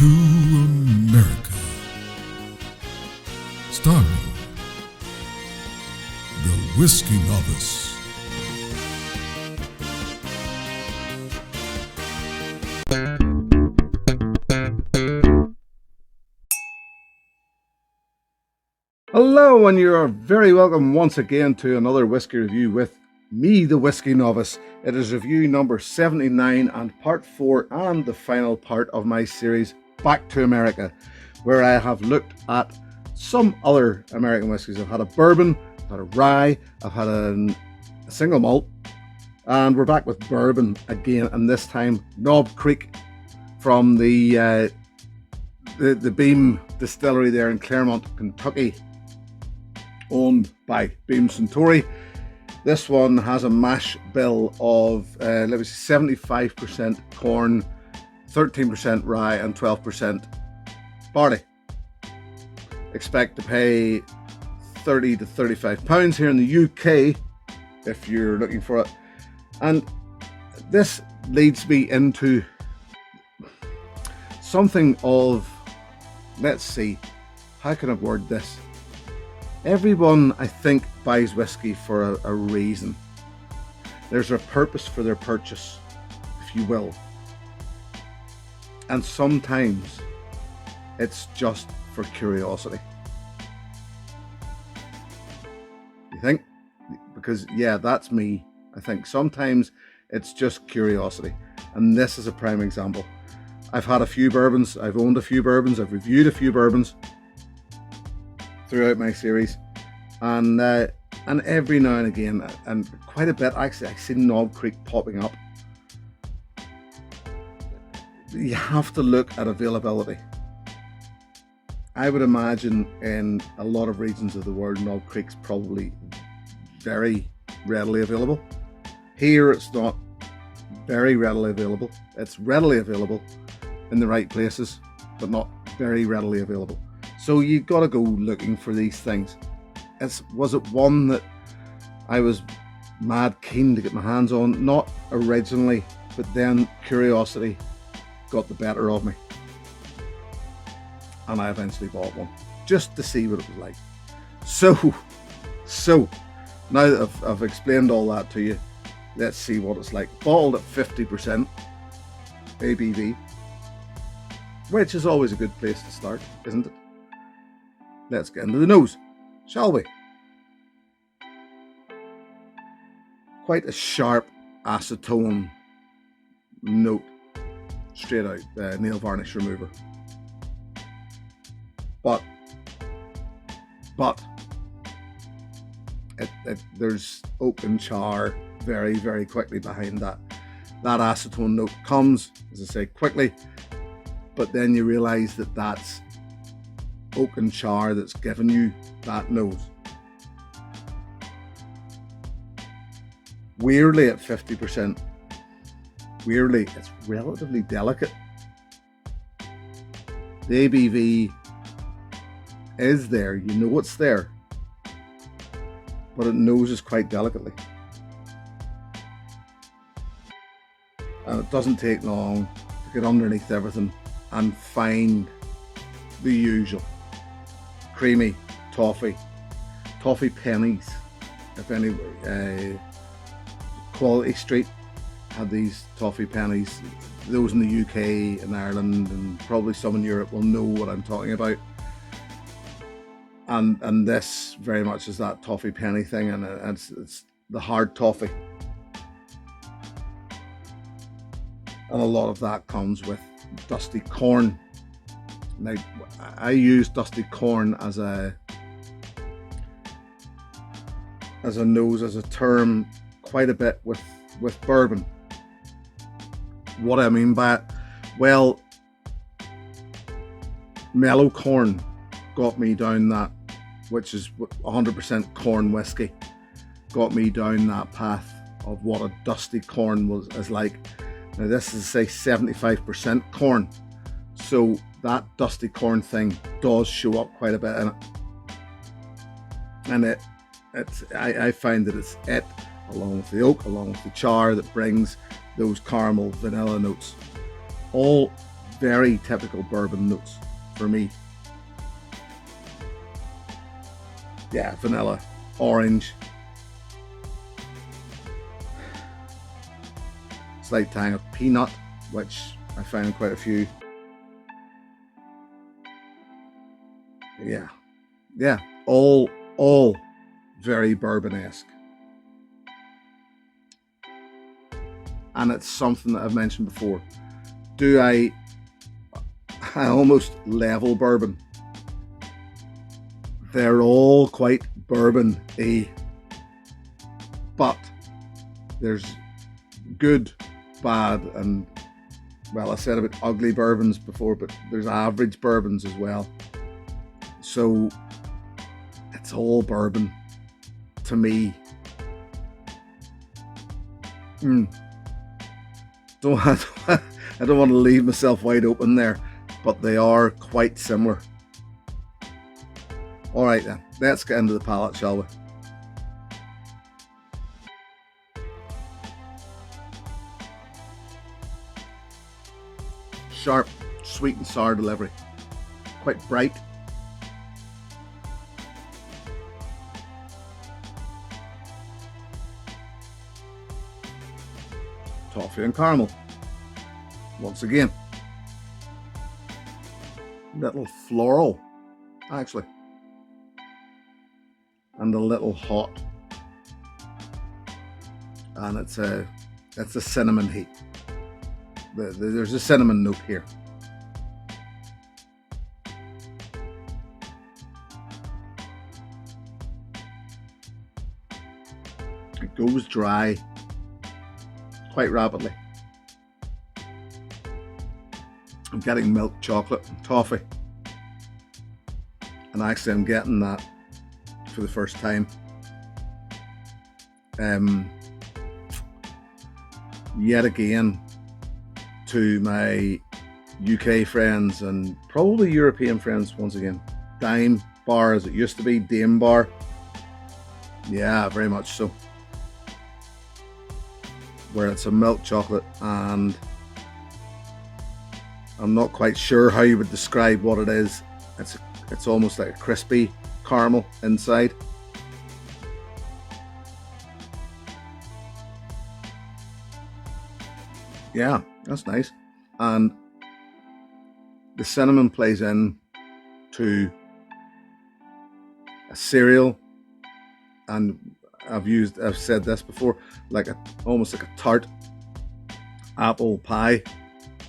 to America, starring the Whiskey Novice. Hello, and you are very welcome once again to another whiskey review with me, the Whiskey Novice. It is review number 79 and part 4 and the final part of my series Back to America, where I have looked at some other American whiskies. I've had a bourbon, I've had a rye, I've had a single malt, and we're back with bourbon again, and this time Knob Creek from the Beam Distillery there in Claremont, Kentucky, owned by Beam Suntory. This one has a mash bill of 75% corn, 13% rye and 12% barley. Expect to pay £30 to £35 here in the UK if you're looking for it. And this leads me into something of, let's see, how can I word this? Everyone, I think, buys whiskey for a reason. There's a purpose for their purchase, if you will. And sometimes it's just for curiosity. You think? Because, yeah, that's me. I think sometimes it's just curiosity. And this is a prime example. I've had a few bourbons, I've owned a few bourbons, I've reviewed a few bourbons throughout my series, and every now and again, and quite a bit actually, I see Knob Creek popping up. You have to look at availability. I would imagine in a lot of regions of the world, Knob Creek's probably very readily available. Here it's not very readily available. It's readily available in the right places, but not very readily available. So you got to go looking for these things. Was it one that I was mad keen to get my hands on? Not originally, but then curiosity got the better of me, and I eventually bought one just to see what it was like. So now that I've explained all that to you, let's see what it's like. Bottled at 50% ABV, which is always a good place to start, isn't it? Let's get into the nose, shall we? Quite a sharp acetone note, straight out nail varnish remover. But there's oak and char very, very quickly behind that. That acetone note comes, as I say, quickly, but then you realise that that's oak and char that's given you that nose. Weirdly, at 50%, it's relatively delicate. The ABV is there, you know it's there, but it noses quite delicately. And it doesn't take long to get underneath everything and find the usual. Creamy toffee pennies. If any, Quality Street had these toffee pennies. Those in the UK and Ireland and probably some in Europe will know what I'm talking about. And this very much is that toffee penny thing, and it's the hard toffee. And a lot of that comes with dusty corn. Now, I use dusty corn as a nose, as a term, quite a bit with bourbon. What I mean by it? Well, mellow corn got me down that, which is 100% corn whiskey, got me down that path of what a dusty corn is like. Now this is, say, 75% corn, so that dusty corn thing does show up quite a bit in it, and I find that it's it, along with the oak, along with the char, that brings those caramel vanilla notes. All very typical bourbon notes for me. Yeah, vanilla, orange, slight tang of peanut, which I found quite a few. Yeah, all very bourbon-esque. And it's something that I've mentioned before. I almost level bourbon. They're all quite bourbon-y, but there's good, bad, and, well, I said about ugly bourbons before, but there's average bourbons as well. So it's all bourbon to me. I don't want to leave myself wide open there, but they are quite similar. All right then, let's get into the palate, shall we? Sharp, sweet and sour delivery. Quite bright. Toffee and caramel. Once again. Little floral, actually. And a little hot. And it's a cinnamon heat. There's a cinnamon note here. It goes dry quite rapidly. I'm getting milk chocolate and toffee, and actually I'm getting that for the first time. Yet again, to my UK friends and probably European friends, once again, Dime Bar as it used to be, Dame Bar. Yeah, very much so. Where it's a milk chocolate, and I'm not quite sure how you would describe what it is. It's almost like a crispy caramel inside. Yeah, that's nice. And the cinnamon plays in to a cereal, and I've said this before, almost like a tart apple pie.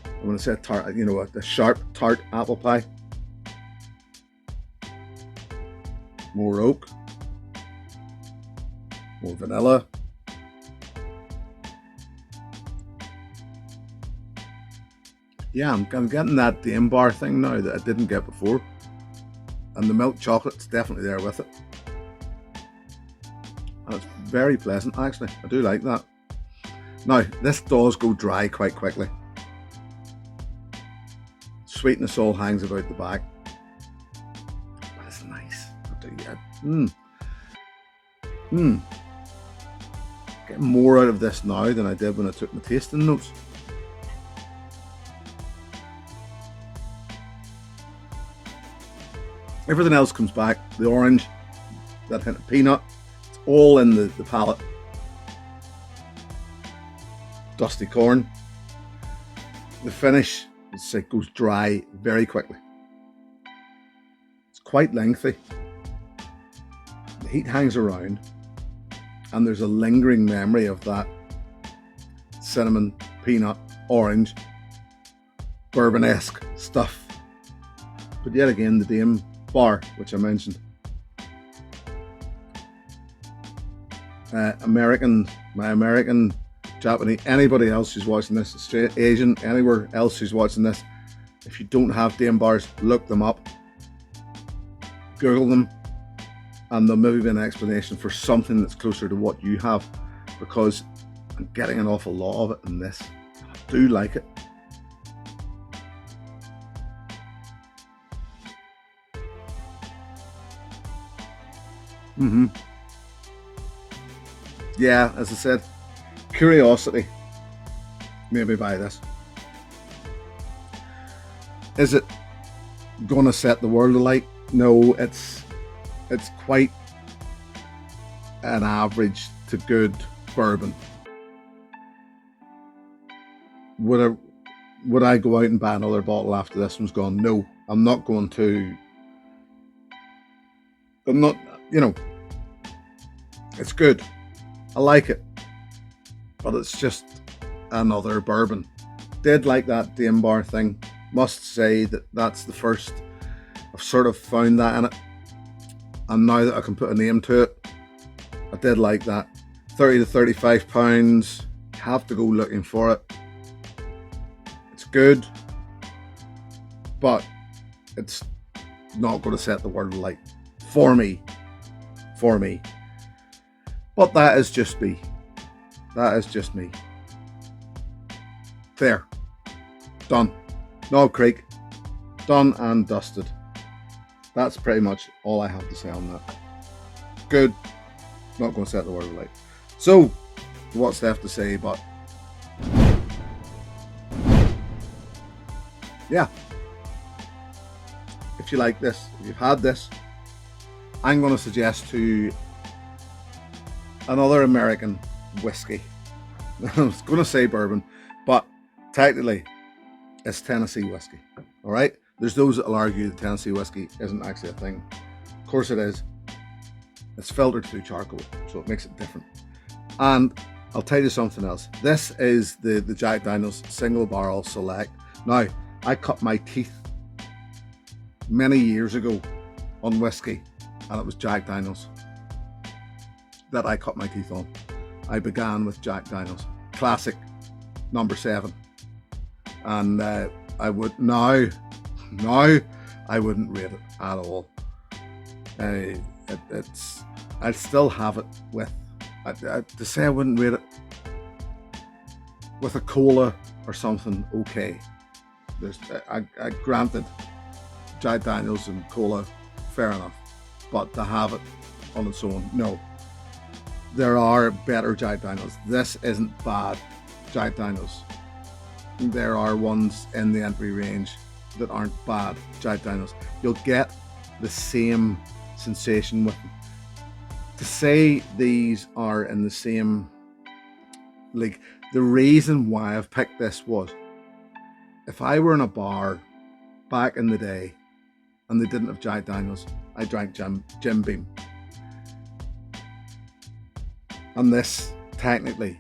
I'm going to say a tart, a sharp tart apple pie. More oak, more vanilla. Yeah, I'm getting that Dame Bar thing now that I didn't get before. And the milk chocolate's definitely there with it. And it's very pleasant, actually. I do like that. Now, this does go dry quite quickly. Sweetness all hangs about the back. But it's nice. Getting more out of this now than I did when I took my tasting notes. Everything else comes back. The orange, that hint of peanut, it's all in the palate. Dusty corn. The finish, it goes dry very quickly. It's quite lengthy. The heat hangs around, and there's a lingering memory of that cinnamon, peanut, orange, bourbon-esque stuff. But yet again, the Dame Bar, which I mentioned. My American, Japanese, anybody else who's watching this, Australian, Asian, anywhere else who's watching this, if you don't have Dame Bars, look them up. Google them, and there'll maybe be an explanation for something that's closer to what you have, because I'm getting an awful lot of it in this. I do like it. Yeah, as I said, curiosity, maybe buy this. Is it gonna set the world alight? No, it's quite an average to good bourbon. Would I go out and buy another bottle after this one's gone? No, I'm not going to. I'm not, it's good. I like it. But it's just another bourbon. Did like that Dame Bar thing. Must say that's the first I've sort of found that in it. And now that I can put a name to it, I did like that. 30 to 35 pounds. Have to go looking for it. It's good, but it's not going to set the world alight for me. But that is just me. There. Done. Knob Creek. Done and dusted. That's pretty much all I have to say on that. Good. Not going to set the world alight. So, what's left to say but... yeah. If you like this, if you've had this, I'm going to suggest to you another American whiskey. I was going to say bourbon, but technically it's Tennessee whiskey. All right? There's those that will argue that Tennessee whiskey isn't actually a thing. Of course it is. It's filtered through charcoal, so it makes it different. And I'll tell you something else. This is the Jack Daniel's Single Barrel Select. Now, I cut my teeth many years ago on whiskey, and it was Jack Daniel's that I cut my teeth on. I began with Jack Daniel's Classic number 7, and I would now I wouldn't rate it at all. I'd still have it with to say I wouldn't rate it with a cola or something. Okay, there's I granted Jack Daniel's and cola, fair enough, but to have it on its own, no. There are better Jack Daniels. This isn't bad Jack Daniels. There are ones in the entry range that aren't bad Jack Daniels. You'll get the same sensation with them. To say these are in the same league, the reason why I've picked this was, if I were in a bar back in the day and they didn't have Jack Daniels, I drank Jim Beam. And this, technically,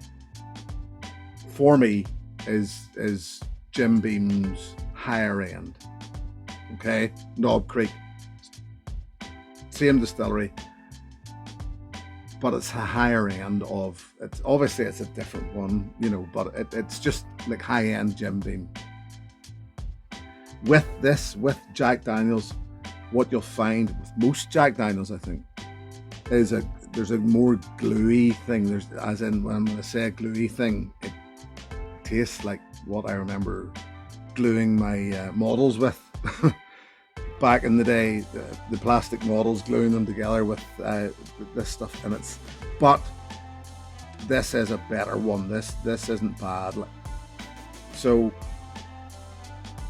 for me, is Jim Beam's higher end. Okay? Knob Creek. Same distillery. But it's a higher end of... it's obviously it's a different one, but it's just like high-end Jim Beam. With this, with Jack Daniels, what you'll find with most Jack Daniels, I think, is there's a more gluey thing. There's, as in, when I'm going to say a gluey thing, it tastes like what I remember gluing my models with back in the day. The plastic models, gluing them together with this stuff in it. But this is a better one. This isn't bad. So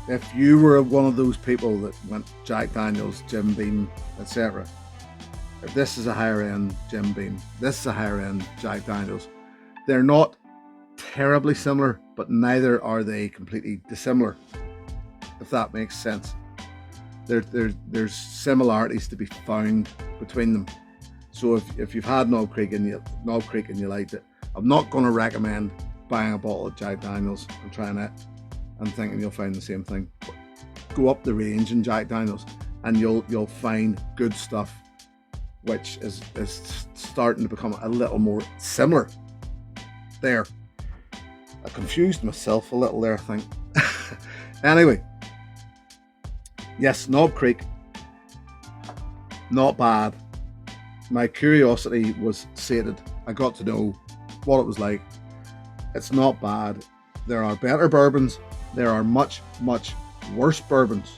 if you were one of those people that went Jack Daniels, Jim Beam, etc., if this is a higher end Jim Beam, this is a higher end Jack Daniels. They're not terribly similar, but neither are they completely dissimilar, if that makes sense. There's similarities to be found between them. So if you've had Knob Creek and you liked it, I'm not going to recommend buying a bottle of Jack Daniels and trying it and thinking you'll find the same thing. But go up the range in Jack Daniels and you'll find good stuff, which is starting to become a little more similar. There. I confused myself a little there, I think. Anyway. Yes, Knob Creek. Not bad. My curiosity was sated. I got to know what it was like. It's not bad. There are better bourbons. There are much, much worse bourbons.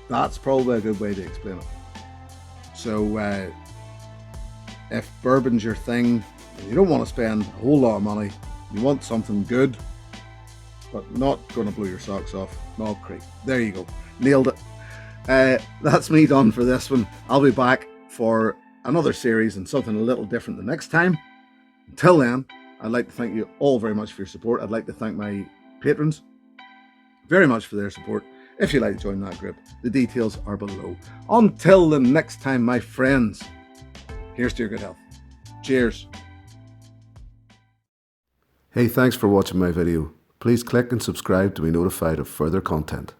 That's probably a good way to explain it. So if bourbon's your thing and you don't want to spend a whole lot of money, you want something good, but not going to blow your socks off. Knob Creek. There you go. Nailed it. That's me done for this one. I'll be back for another series and something a little different the next time. Until then, I'd like to thank you all very much for your support. I'd like to thank my patrons very much for their support. If you'd like to join that group, the details are below. Until the next time, my friends, here's to your good health. Cheers. Hey, thanks for watching my video. Please click and subscribe to be notified of further content.